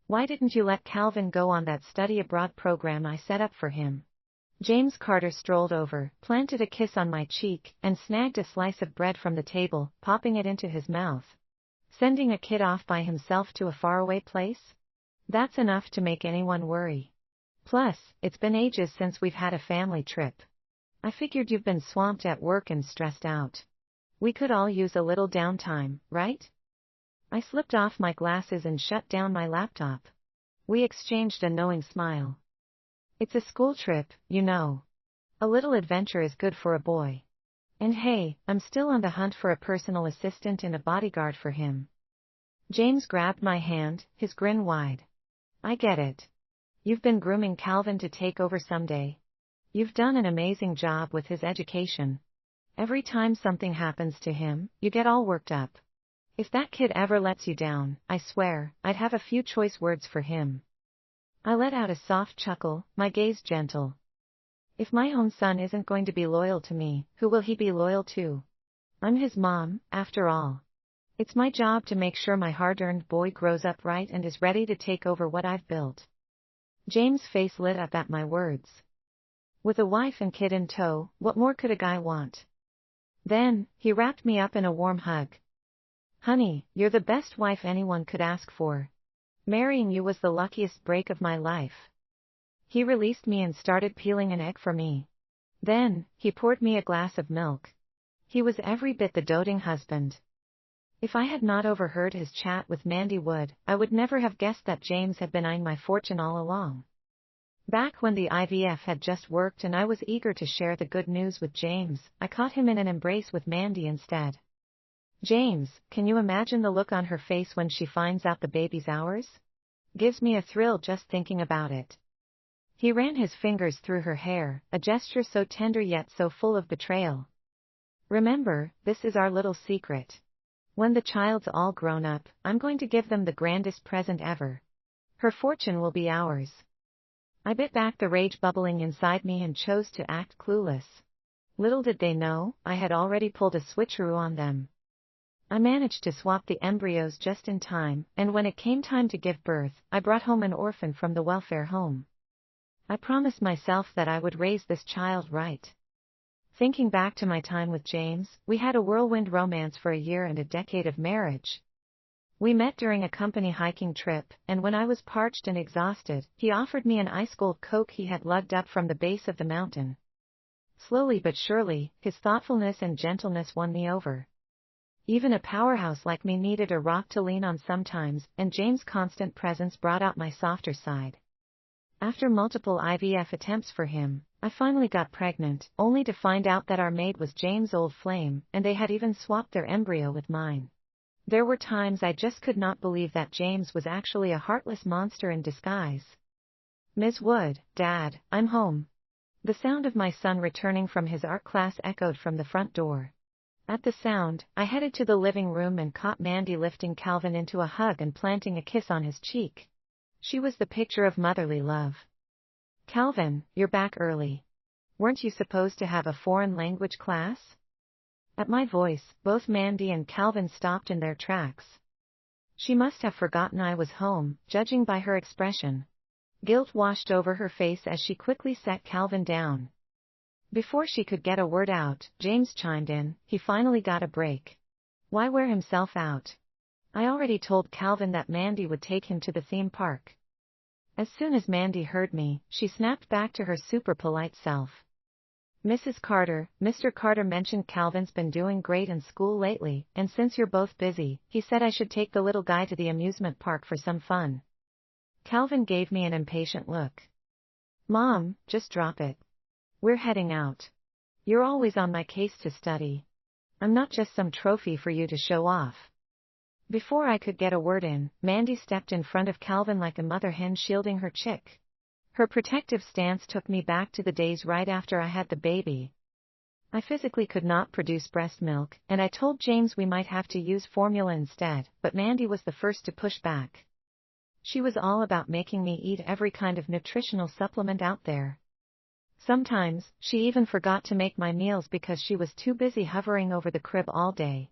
Why didn't you let Calvin go on that study abroad program I set up for him? James Carter strolled over, planted a kiss on my cheek, and snagged a slice of bread from the table, popping it into his mouth. Sending a kid off by himself to a faraway place? That's enough to make anyone worry. Plus, it's been ages since we've had a family trip. I figured you've been swamped at work and stressed out. We could all use a little downtime, right? I slipped off my glasses and shut down my laptop. We exchanged a knowing smile. It's a school trip, you know. A little adventure is good for a boy. And hey, I'm still on the hunt for a personal assistant and a bodyguard for him. James grabbed my hand, his grin wide. I get it. You've been grooming Calvin to take over someday. You've done an amazing job with his education. Every time something happens to him, you get all worked up. If that kid ever lets you down, I swear, I'd have a few choice words for him. I let out a soft chuckle, my gaze gentle. If my own son isn't going to be loyal to me, who will he be loyal to? I'm his mom, after all. It's my job to make sure my hard-earned boy grows up right and is ready to take over what I've built. James' face lit up at my words. With a wife and kid in tow, what more could a guy want? Then, he wrapped me up in a warm hug. Honey, you're the best wife anyone could ask for. Marrying you was the luckiest break of my life. He released me and started peeling an egg for me. Then, he poured me a glass of milk. He was every bit the doting husband. If I had not overheard his chat with Mandy Wood, I would never have guessed that James had been eyeing my fortune all along. Back when the IVF had just worked and I was eager to share the good news with James, I caught him in an embrace with Mandy instead. James, can you imagine the look on her face when she finds out the baby's ours? Gives me a thrill just thinking about it. He ran his fingers through her hair, a gesture so tender yet so full of betrayal. Remember, this is our little secret. When the child's all grown up, I'm going to give them the grandest present ever. Her fortune will be ours. I bit back the rage bubbling inside me and chose to act clueless. Little did they know, I had already pulled a switcheroo on them. I managed to swap the embryos just in time, and when it came time to give birth, I brought home an orphan from the welfare home. I promised myself that I would raise this child right. Thinking back to my time with James, we had a whirlwind romance for a year and a decade of marriage. We met during a company hiking trip, and when I was parched and exhausted, he offered me an ice-cold Coke he had lugged up from the base of the mountain. Slowly but surely, his thoughtfulness and gentleness won me over. Even a powerhouse like me needed a rock to lean on sometimes, and James' constant presence brought out my softer side. After multiple IVF attempts for him, I finally got pregnant, only to find out that our maid was James' old flame, and they had even swapped their embryo with mine. There were times I just could not believe that James was actually a heartless monster in disguise. Ms. Wood, Dad, I'm home. The sound of my son returning from his art class echoed from the front door. At the sound, I headed to the living room and caught Mandy lifting Calvin into a hug and planting a kiss on his cheek. She was the picture of motherly love. Calvin, you're back early. Weren't you supposed to have a foreign language class? At my voice, both Mandy and Calvin stopped in their tracks. She must have forgotten I was home, judging by her expression. Guilt washed over her face as she quickly set Calvin down. Before she could get a word out, James chimed in. He finally got a break. Why wear himself out? I already told Calvin that Mandy would take him to the theme park. As soon as Mandy heard me, she snapped back to her super polite self. Mrs. Carter, Mr. Carter mentioned Calvin's been doing great in school lately, and since you're both busy, he said I should take the little guy to the amusement park for some fun. Calvin gave me an impatient look. Mom, just drop it. We're heading out. You're always on my case to study. I'm not just some trophy for you to show off. Before I could get a word in, Mandy stepped in front of Calvin like a mother hen shielding her chick. Her protective stance took me back to the days right after I had the baby. I physically could not produce breast milk, and I told James we might have to use formula instead, but Mandy was the first to push back. She was all about making me eat every kind of nutritional supplement out there. Sometimes, she even forgot to make my meals because she was too busy hovering over the crib all day.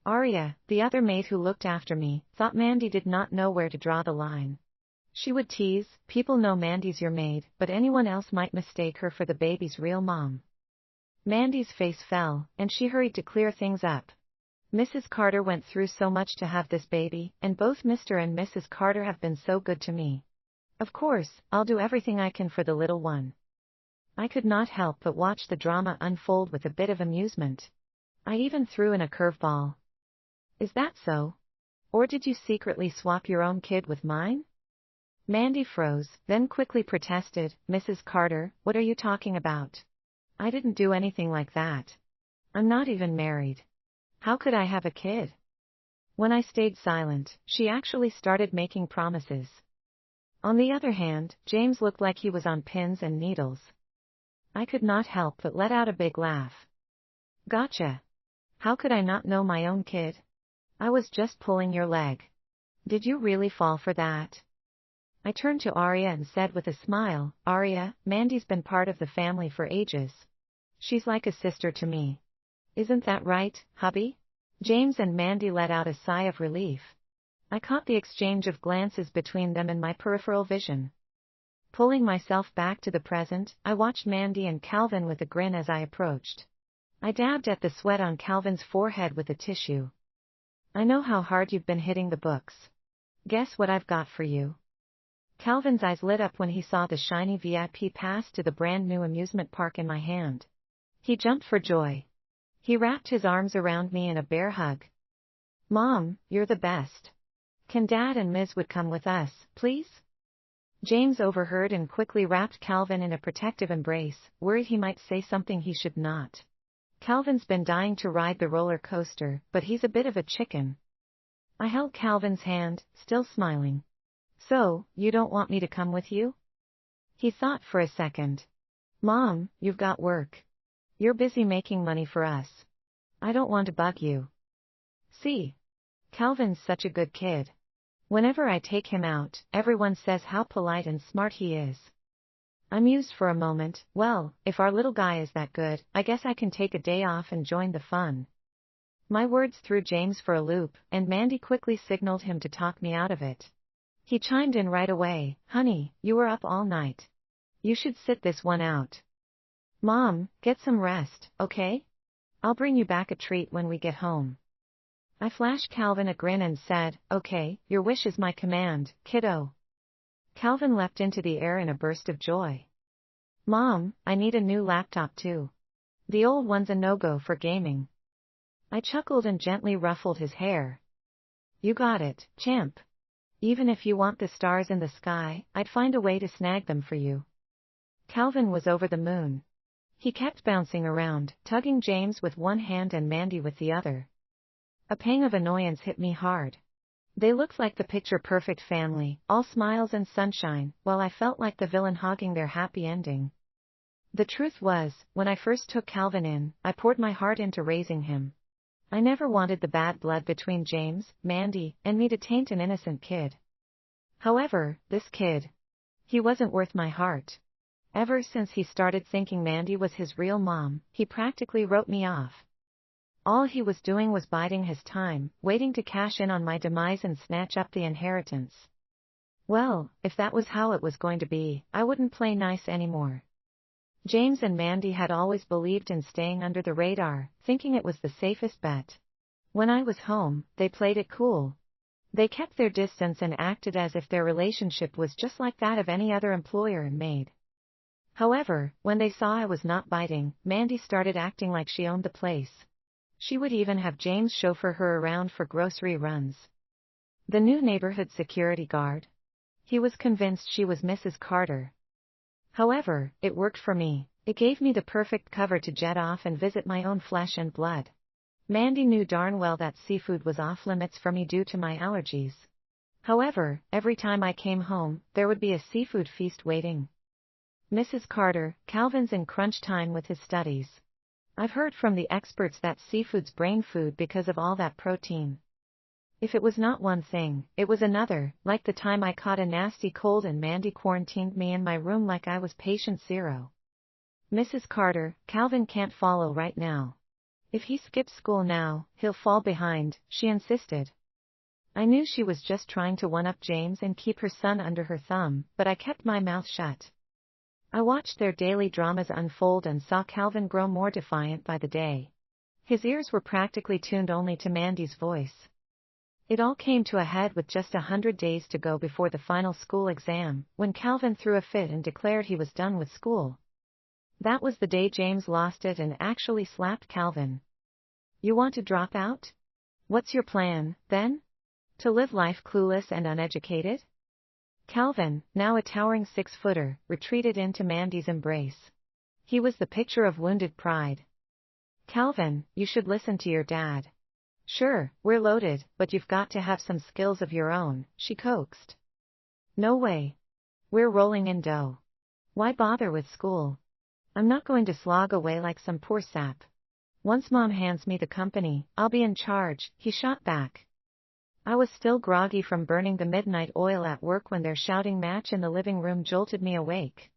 Aria, the other maid who looked after me, thought Mandy did not know where to draw the line. She would tease, "People know Mandy's your maid, but anyone else might mistake her for the baby's real mom." Mandy's face fell, and she hurried to clear things up. "Mrs. Carter went through so much to have this baby, and both Mr. and Mrs. Carter have been so good to me. Of course, I'll do everything I can for the little one." I could not help but watch the drama unfold with a bit of amusement. I even threw in a curveball. "Is that so? Or did you secretly swap your own kid with mine?" Mandy froze, then quickly protested, "Mrs. Carter, what are you talking about? I didn't do anything like that. I'm not even married. How could I have a kid?" When I stayed silent, she actually started making promises. On the other hand, James looked like he was on pins and needles. I could not help but let out a big laugh. "Gotcha. How could I not know my own kid? I was just pulling your leg. Did you really fall for that?" I turned to Arya and said with a smile, "Arya, Mandy's been part of the family for ages. She's like a sister to me. Isn't that right, hubby?" James and Mandy let out a sigh of relief. I caught the exchange of glances between them in my peripheral vision. Pulling myself back to the present, I watched Mandy and Calvin with a grin as I approached. I dabbed at the sweat on Calvin's forehead with a tissue. "I know how hard you've been hitting the books. Guess what I've got for you?" Calvin's eyes lit up when he saw the shiny VIP pass to the brand new amusement park in my hand. He jumped for joy. He wrapped his arms around me in a bear hug. "Mom, you're the best. Can Dad and Ms. Wood come with us, please?" James overheard and quickly wrapped Calvin in a protective embrace, worried he might say something he should not. Calvin's been dying to ride the roller coaster, but he's a bit of a chicken. I held Calvin's hand, still smiling. "So, you don't want me to come with you?" He thought for a second. "Mom, you've got work. You're busy making money for us. I don't want to bug you." "See? Calvin's such a good kid. Whenever I take him out, everyone says how polite and smart he is." I mused for a moment. Well, if our little guy is that good, I guess I can take a day off and join the fun. My words threw James for a loop, and Mandy quickly signaled him to talk me out of it. He chimed in right away, "Honey, you were up all night. You should sit this one out. Mom, get some rest, okay? I'll bring you back a treat when we get home." I flashed Calvin a grin and said, "Okay, your wish is my command, kiddo." Calvin leapt into the air in a burst of joy. "Mom, I need a new laptop too. The old one's a no-go for gaming." I chuckled and gently ruffled his hair. "You got it, champ. Even if you want the stars in the sky, I'd find a way to snag them for you." Calvin was over the moon. He kept bouncing around, tugging James with one hand and Mandy with the other. A pang of annoyance hit me hard. They looked like the picture-perfect family, all smiles and sunshine, while I felt like the villain hogging their happy ending. The truth was, when I first took Calvin in, I poured my heart into raising him. I never wanted the bad blood between James, Mandy, and me to taint an innocent kid. However, this kid, he wasn't worth my heart. Ever since he started thinking Mandy was his real mom, he practically wrote me off. All he was doing was biding his time, waiting to cash in on my demise and snatch up the inheritance. Well, if that was how it was going to be, I wouldn't play nice anymore. James and Mandy had always believed in staying under the radar, thinking it was the safest bet. When I was home, they played it cool. They kept their distance and acted as if their relationship was just like that of any other employer and maid. However, when they saw I was not biting, Mandy started acting like she owned the place. She would even have James chauffeur her around for grocery runs. The new neighborhood security guard. He was convinced she was Mrs. Carter. However, it worked for me. It gave me the perfect cover to jet off and visit my own flesh and blood. Mandy knew darn well that seafood was off limits for me due to my allergies. However, every time I came home, there would be a seafood feast waiting. "Mrs. Carter, Calvin's in crunch time with his studies. I've heard from the experts that seafood's brain food because of all that protein." If it was not one thing, it was another, like the time I caught a nasty cold and Mandy quarantined me in my room like I was patient zero. "Mrs. Carter, Calvin can't follow right now. If he skips school now, he'll fall behind," she insisted. I knew she was just trying to one-up James and keep her son under her thumb, but I kept my mouth shut. I watched their daily dramas unfold and saw Calvin grow more defiant by the day. His ears were practically tuned only to Mandy's voice. It all came to a head with just 100 days to go before the final school exam, when Calvin threw a fit and declared he was done with school. That was the day James lost it and actually slapped Calvin. "You want to drop out? What's your plan, then? To live life clueless and uneducated?" Calvin, now a towering 6-footer, retreated into Mandy's embrace. He was the picture of wounded pride. "Calvin, you should listen to your dad." "Sure, we're loaded, but you've got to have some skills of your own," she coaxed. "No way. We're rolling in dough. Why bother with school? I'm not going to slog away like some poor sap. Once Mom hands me the company, I'll be in charge," he shot back. I was still groggy from burning the midnight oil at work when their shouting match in the living room jolted me awake.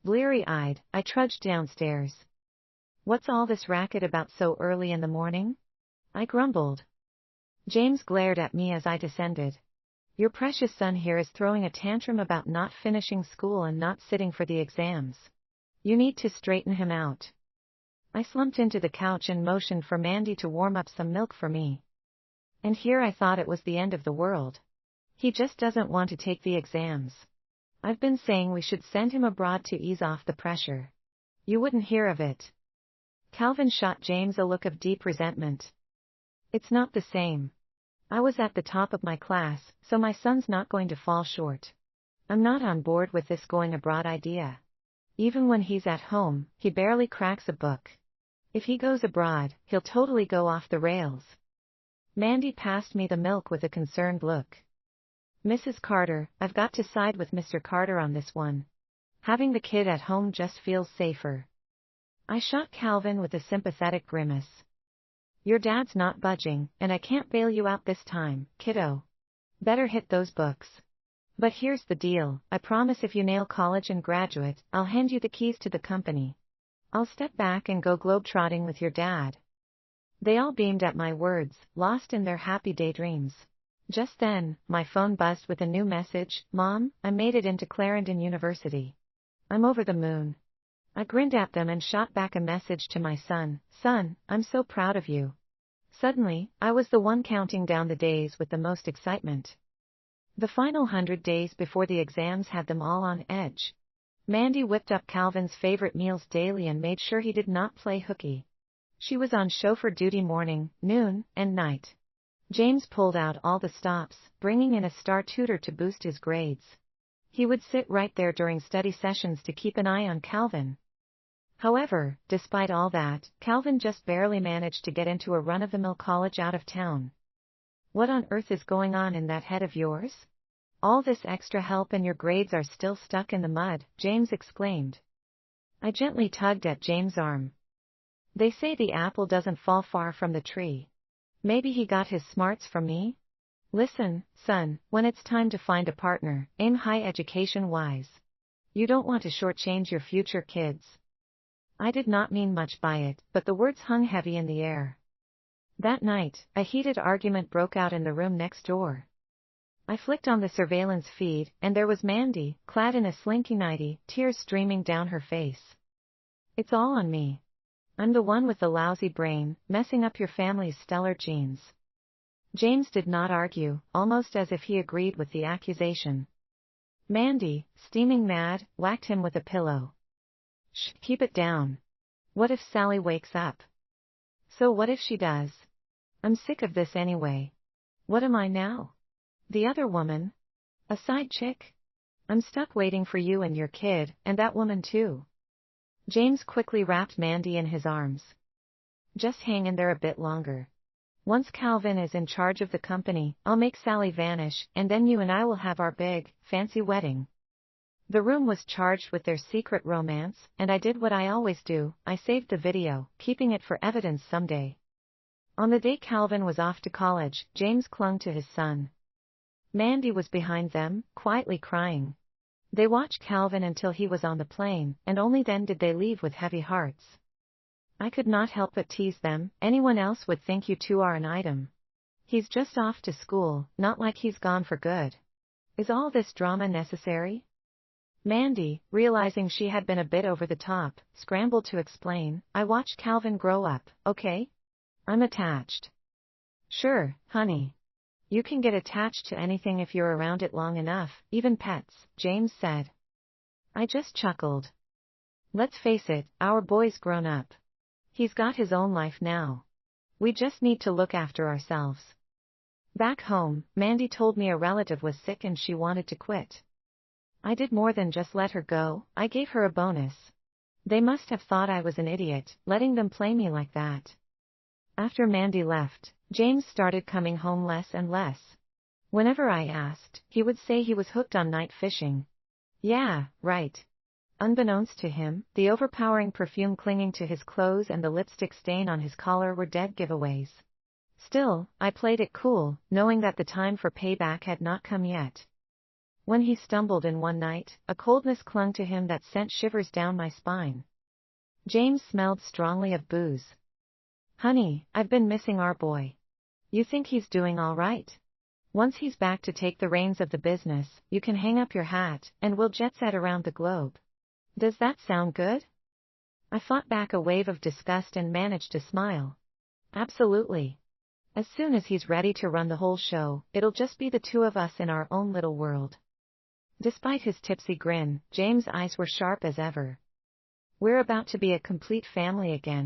Bleary-eyed, I trudged downstairs. "What's all this racket about so early in the morning?" I grumbled. James glared at me as I descended. "Your precious son here is throwing a tantrum about not finishing school and not sitting for the exams. You need to straighten him out." I slumped into the couch and motioned for Mandy to warm up some milk for me. And here I thought it was the end of the world. He just doesn't want to take the exams. I've been saying we should send him abroad to ease off the pressure. You wouldn't hear of it. Calvin shot James a look of deep resentment. "It's not the same. I was at the top of my class, so my son's not going to fall short. I'm not on board with this going abroad idea. Even when he's at home, he barely cracks a book. If he goes abroad, he'll totally go off the rails." Mandy passed me the milk with a concerned look. "Mrs. Carter, I've got to side with Mr. Carter on this one. Having the kid at home just feels safer." I shot Calvin with a sympathetic grimace. "Your dad's not budging, and I can't bail you out this time, kiddo. Better hit those books. But here's the deal, I promise if you nail college and graduate, I'll hand you the keys to the company. I'll step back and go globetrotting with your dad." They all beamed at my words, lost in their happy daydreams. Just then, my phone buzzed with a new message. "Mom, I made it into Clarendon University. I'm over the moon." I grinned at them and shot back a message to my son. "Son, I'm so proud of you." Suddenly, I was the one counting down the days with the most excitement. The final 100 days before the exams had them all on edge. Mandy whipped up Calvin's favorite meals daily and made sure he did not play hooky. She was on chauffeur duty morning, noon, and night. James pulled out all the stops, bringing in a star tutor to boost his grades. He would sit right there during study sessions to keep an eye on Calvin. However, despite all that, Calvin just barely managed to get into a run-of-the-mill college out of town. "What on earth is going on in that head of yours? All this extra help and your grades are still stuck in the mud," James exclaimed. I gently tugged at James' arm. "They say the apple doesn't fall far from the tree. Maybe he got his smarts from me? Listen, son, when it's time to find a partner, aim high education-wise. You don't want to shortchange your future kids." I did not mean much by it, but the words hung heavy in the air. That night, a heated argument broke out in the room next door. I flicked on the surveillance feed, and there was Mandy, clad in a slinky nightie, tears streaming down her face. "It's all on me. I'm the one with the lousy brain, messing up your family's stellar genes." James did not argue, almost as if he agreed with the accusation. Mandy, steaming mad, whacked him with a pillow. "Shh, keep it down. What if Sally wakes up?" "So what if she does? I'm sick of this anyway. What am I now? The other woman? A side chick? I'm stuck waiting for you and your kid, and that woman too." James quickly wrapped Mandy in his arms. "Just hang in there a bit longer. Once Calvin is in charge of the company, I'll make Sally vanish, and then you and I will have our big, fancy wedding." The room was charged with their secret romance, and I did what I always do, I saved the video, keeping it for evidence someday. On the day Calvin was off to college, James clung to his son. Mandy was behind them, quietly crying. They watched Calvin until he was on the plane, and only then did they leave with heavy hearts. I could not help but tease them. "Anyone else would think you two are an item. He's just off to school, not like he's gone for good. Is all this drama necessary? Mandy, realizing she had been a bit over the top, scrambled to explain, I watched Calvin grow up, okay? I'm attached. Sure, honey. You can get attached to anything if you're around it long enough, even pets, James said. I just chuckled. Let's face it, our boy's grown up. He's got his own life now. We just need to look after ourselves. Back home, Mandy told me a relative was sick and she wanted to quit. I did more than just let her go, I gave her a bonus. They must have thought I was an idiot, letting them play me like that. After Mandy left, James started coming home less and less. Whenever I asked, he would say he was hooked on night fishing. Yeah, right. Unbeknownst to him, the overpowering perfume clinging to his clothes and the lipstick stain on his collar were dead giveaways. Still, I played it cool, knowing that the time for payback had not come yet. When he stumbled in one night, a coldness clung to him that sent shivers down my spine. James smelled strongly of booze. Honey, I've been missing our boy. You think he's doing all right? Once he's back to take the reins of the business, you can hang up your hat, and we'll jet set around the globe. Does that sound good? I fought back a wave of disgust and managed to smile. Absolutely. As soon as he's ready to run the whole show, it'll just be the two of us in our own little world. Despite his tipsy grin, James' eyes were sharp as ever. We're about to be a complete family again.